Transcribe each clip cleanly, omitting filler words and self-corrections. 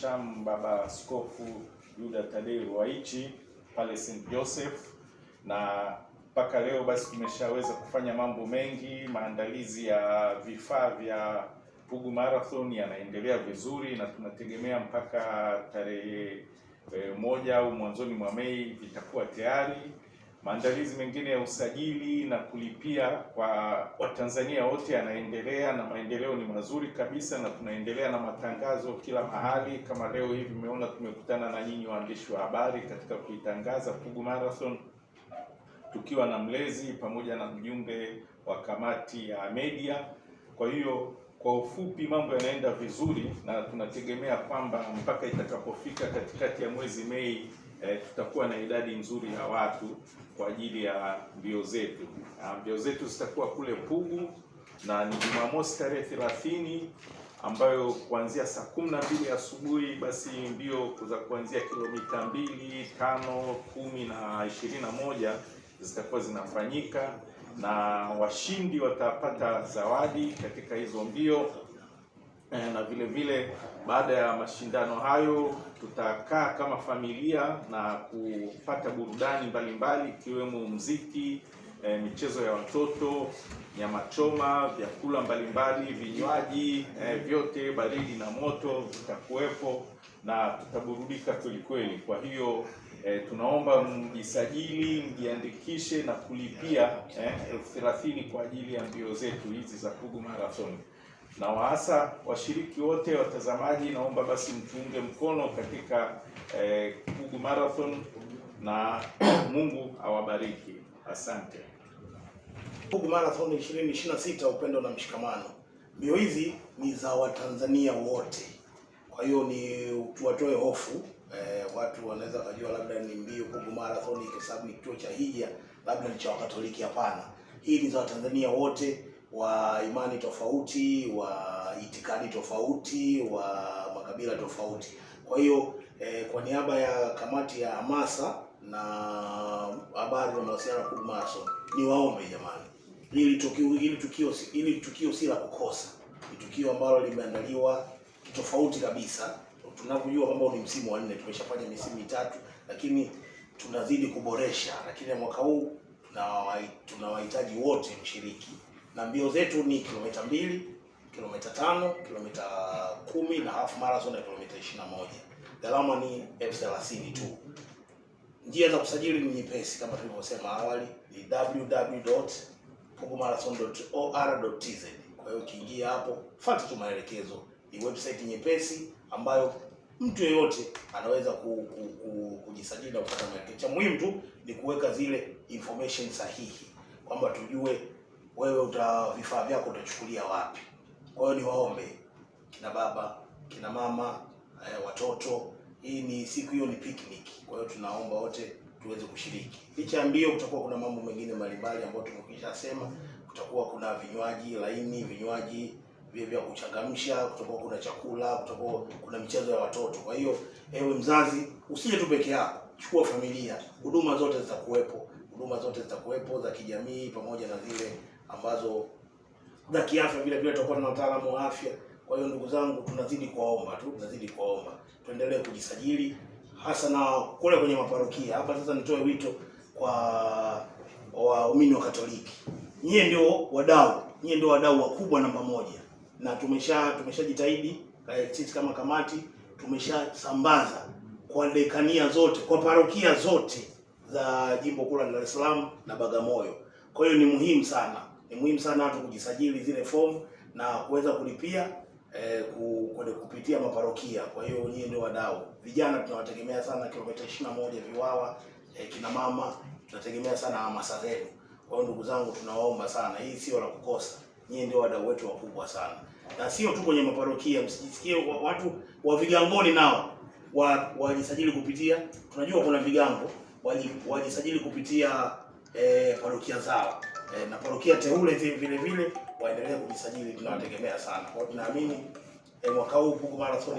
Mhashamu Baba Askofu Yuda Tadei Ruwaichi pale St. Joseph, na mpaka leo basi tumeshaweza kufanya mambo mengi. Maandalizi ya vifaa vya Pugu Marathon yanaendelea vizuri na tunategemea mpaka tarehe moja au mwanzoni mwa Mei vitakuwa tayari. Maandalizi mengine ya usajili na kulipia kwa Watanzania wote yanaendelea na maendeleo ni mazuri kabisa, na tunaendelea na matangazo kila mahali. Kama leo hivi umeona tumekutana na nyinyi waandishi wa habari katika kuitangaza Pugu Marathon tukiwa na mlezi pamoja na mjumbe wa kamati ya media. Kwa hiyo kwa ufupi mambo yanaenda vizuri na tunategemea kwamba mpaka itakapofika katikati ya mwezi Mei tutakuwa na idadi nzuri ya watu kwa ajili ya mbio zetu. Mbio zetu zitakuwa kule Pugu na ni Jumamosi tarehe 30 ambayo kuanzia saa 12 asubuhi basi mbio za kuanzia kilomita 2, 5, 10 na 21 zitakuwa zinafanyika na washindi watapata zawadi katika hizo mbio. Na vile vile baada ya mashindano hayo tutakaa kama familia na kupata burudani mbalimbali ikiwemo muziki, michezo ya watoto, nyama choma, vyakula mbalimbali, vinywaji vyote baridi na moto vitakuwepo na tutaburudika kweli kweli. Kwa hiyo tunaomba mjisajili, mjiandikishe na kulipia 30,000 kwa ajili ya mbio zetu hizi za Pugu Marathon. Na waasa washiriki wote, watazamaji, naomba basi mtuunge mkono katika Pugu Marathon na Mungu awabariki. Asante. Pugu Marathon 2026 upendo na mshikamano. Mbio hizi ni za Watanzania wote. Kwa hiyo ni tuwatoe hofu. Watu wanaweza kujua labda ni mbio Pugu Marathon kwa sababu ni kituo cha hija, labda ni cha Wakatoliki. Hapana. Hii ni za Watanzania wote wa imani tofauti, wa itikadi tofauti, wa makabila tofauti. Kwa hiyo kwa niaba ya kamati ya hamasa na habari na mawasiliano ya Pugu Marathon, ni waombe jamani, ili tukio si la kukosa. Ni tukio ambalo limeandaliwa tofauti kabisa. Tunavyojua kwamba ni msimu wa 4, tumeshafanya misimu mitatu, lakini tunazidi kuboresha. Lakini mwaka huu tunawahitaji wote mshiriki. Na mbio zetu ni kilomita 2, kilomita 5, kilomita 10 na half marathon ya kilomita 21. Gharama ni 30,000 tu. Njia za kusajili ni nyepesi kama tulivyosema awali, ni www.pugumarathon.or.tz. Kwa hiyo ukiingia hapo, fuata tu maelekezo. Ni website nyepesi ambayo mtu yeyote anaweza kujisajili na kupata maelekezo. Cha muhimu tu ni kuweka zile information sahihi kwamba tujue wewe vifaa vyako utachukulia wapi. Kwa hiyo ni waombe kina baba, kina mama, watoto. Hii ni siku hiyo ni picnic. Kwa hiyo tunaomba wote tuweze kushiriki. Licha ya mbio kutakuwa kuna mambo mengine mbalimbali ambayo tumekishasema. Kutakuwa kuna vinywaji laini, vinywaji vya kuchangamsha, kutakuwa kuna chakula, kutakuwa kuna michezo ya watoto. Kwa hiyo ewe mzazi, usije tu peke yako, chukua familia. Huduma zote zitakuwepo. Huduma zote zitakuwepo za kijamii pamoja na zile ambazo za kiafya vile vile tutakuwa na wataalamu wa afya. Kwa hiyo ndugu zangu, tunazidi kuomba tuendelee kujisajili hasa na kule kwenye maparokia. Hapa sasa nitoe wito kwa waumini wa Katoliki. Nyie ndio wadau wakubwa namba 1. Na tumeshajitahidi sisi kama kamati, tumeshasambaza kwa dekania zote, kwa parokia zote za jimbo kuu la Dar es Salaam na Bagamoyo. Kwa hiyo ni muhimu sana watu kujisajili zile fomu na kuweza kulipia kupitia maparokia. Kwa hiyo nyinyi ndio wadau. Vijana tunawategemea sana kilomita 21 Viwawa, kina mama tunategemea sana hamasa zenu. Kwa hiyo ndugu zangu, tunawaomba sana, hii sio la kukosa. Nyinyi ndio wadau wetu wakubwa sana. Na sio tu kwenye maparokia, msijisikie watu wa vigangoni nao wajisajili kupitia, tunajua kuna vigango, wajisajili kupitia parokia zao. Na parokia teule vile vile waendelee kujisajili, tunawategemea sana. Kwa hiyo tunaamini mwaka huu Pugu Marathon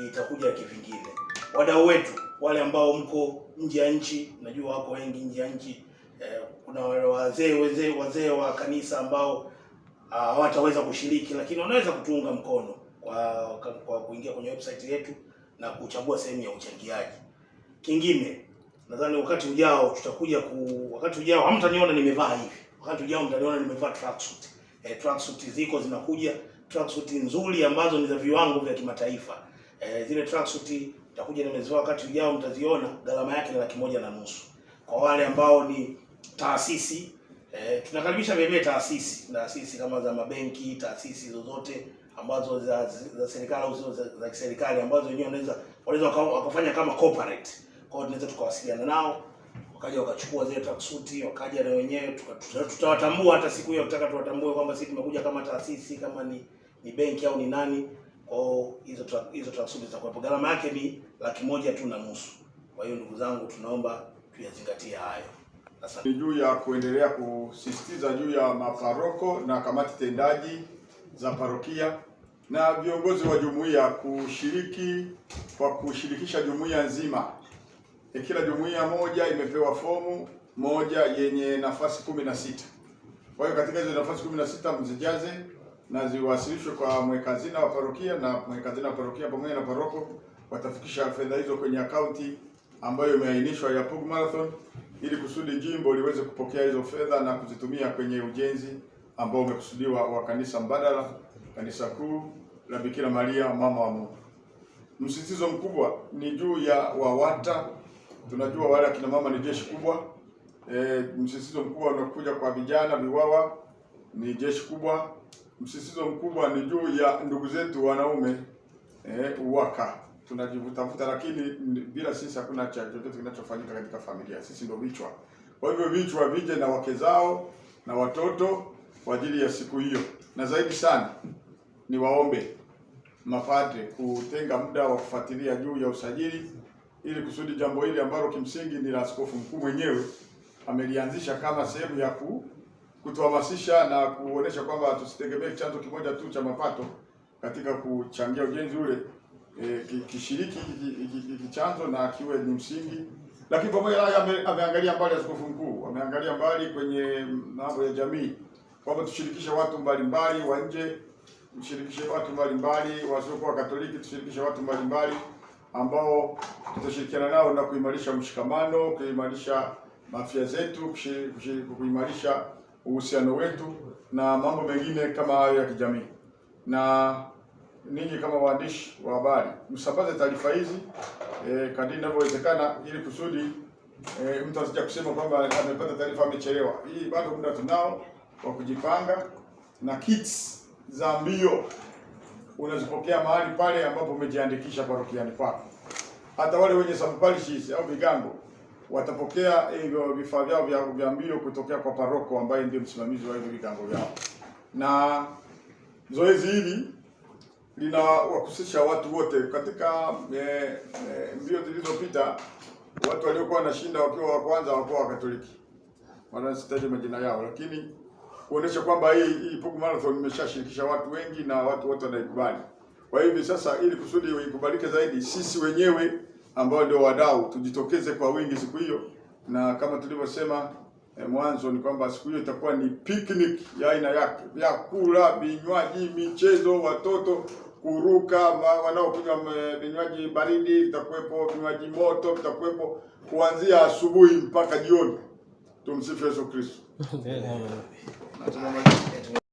itakuja kivingine. Wadau wetu wale ambao mko nje ya nchi, najua wako wengi nje ya nchi, kuna wazee wa kanisa ambao hawataweza kushiriki, lakini wanaweza kutuunga mkono kwa kuingia kwenye website yetu na kuchagua sehemu ya uchangiaji. Kingine nadhani wakati ujao hamtaniona nimevaa hivi. Wakati ujao mtaniona nimevaa tracksuit. Tracksuit ziko zinakuja, tracksuit nzuri ambazo ni za viwango vya kimataifa. Zile tracksuit nitakuja nimezivaa wakati ujao, mtaziona. Gharama yake ni 1,500,000. Kwa wale ambao ni taasisi, tunakaribisha vile taasisi kama za mabenki, taasisi zozote ambazo za serikali au za kiserikali ambazo wenyewe wanaweza wakafanya kama corporate. Kwa hiyo tunaweza tukawasiliana nao, wakaja wakachukua zile tracksuit, wakaja na wenyewe tutawatambua hata siku hiyo tutaka tuwatambue kwamba sisi tumekuja kama taasisi, kama ni benki au ni nani. Kwa hizo tracksuit zitakuwa gharama yake ni 1,500,000. Kwa hiyo ndugu zangu, tunaomba tuyazingatie hayo. Ni juu ya kuendelea kusisitiza juu ya maparoko na kamati tendaji za parokia na viongozi wa jumuiya kushiriki kwa kushirikisha jumuiya nzima. Kila jumuiya moja imepewa fomu moja yenye nafasi 16. Kwa hiyo katika hizo nafasi 16 mzijaze na ziwasilishwe kwa mweka hazina wa parokia, na mweka hazina wa parokia pamoja na paroko watafikisha fedha hizo kwenye akaunti ambayo imeainishwa ya Pugu Marathon, ili kusudi jimbo liweze kupokea hizo fedha na kuzitumia kwenye ujenzi ambao umekusudiwa wa kanisa mbadala, kanisa kuu la Bikira Maria mama wa Mungu. Msisitizo mkubwa ni juu ya WAWATA. Tunajua wale akina mama ni jeshi kubwa. Msisitizo mkubwa unakuja kwa vijana viwawa, ni jeshi kubwa. Msisitizo mkubwa ni juu ya ndugu zetu wanaume, uwaka. Tunajivutavuta, lakini bila sisi hakuna chochote kinachofanyika katika familia. Sisi ndio vichwa. Kwa hivyo vichwa vije na wake zao na watoto kwa ajili ya siku hiyo. Na zaidi sana ni waombe mapadre kutenga muda wa kufuatilia juu ya usajili, ili kusudi jambo hili ambalo kimsingi ni la askofu mkuu mwenyewe amelianzisha kama sehemu ya kutuhamasisha na kuonesha kwamba tusitegemee chanzo kimoja tu cha mapato katika kuchangia ujenzi ule, kishiriki chanzo na kiwe ni msingi. Lakini pamoja na ameangalia mbali askofu mkuu, ameangalia mbali kwenye mambo ya jamii, kwamba tushirikishe watu mbalimbali wa nje, tushirikishe watu mbalimbali wasiokuwa Katoliki, tushirikishe watu mbalimbali ambao tutashirikiana nao na kuimarisha mshikamano, kuimarisha afya zetu, kuimarisha uhusiano wetu na mambo mengine kama hayo ya kijamii. Na ninyi kama waandishi wa habari msambaze taarifa hizi kadri inavyowezekana, ili kusudi mtu asije kusema kwamba amepata taarifa amechelewa. Hii bado muda tunao wa kujipanga, na kits za mbio unazipokea mahali pale ambapo umejiandikisha parokiani kwako. Hata wale wenye sampalishes au vigango watapokea hivyo vifaa vyao vya mbio kutokea kwa paroko ambaye ndio msimamizi wa hivyo vigango vyao. Na zoezi hili linawahusisha watu wote. Katika mbio zilizopita watu waliokuwa wanashinda wakiwa wa kwanza wakuwa wa Katoliki, wanasitaje majina yao, lakini kuonesha kwamba hii Pugu Marathon imeshashirikisha watu wengi na watu wote wanaikubali. Kwa hivyo sasa, ili kusudi ikubalike zaidi, sisi wenyewe ambao ndio wadau tujitokeze kwa wingi siku hiyo, na kama tulivyosema mwanzo ni kwamba siku hiyo itakuwa ni picnic ya aina yake, vyakula, vinywaji, michezo, watoto kuruka, wanaokunywa vinywaji baridi vitakuwepo, vinywaji moto vitakuwepo, kuanzia asubuhi mpaka jioni. Tumsifu Yesu Kristo.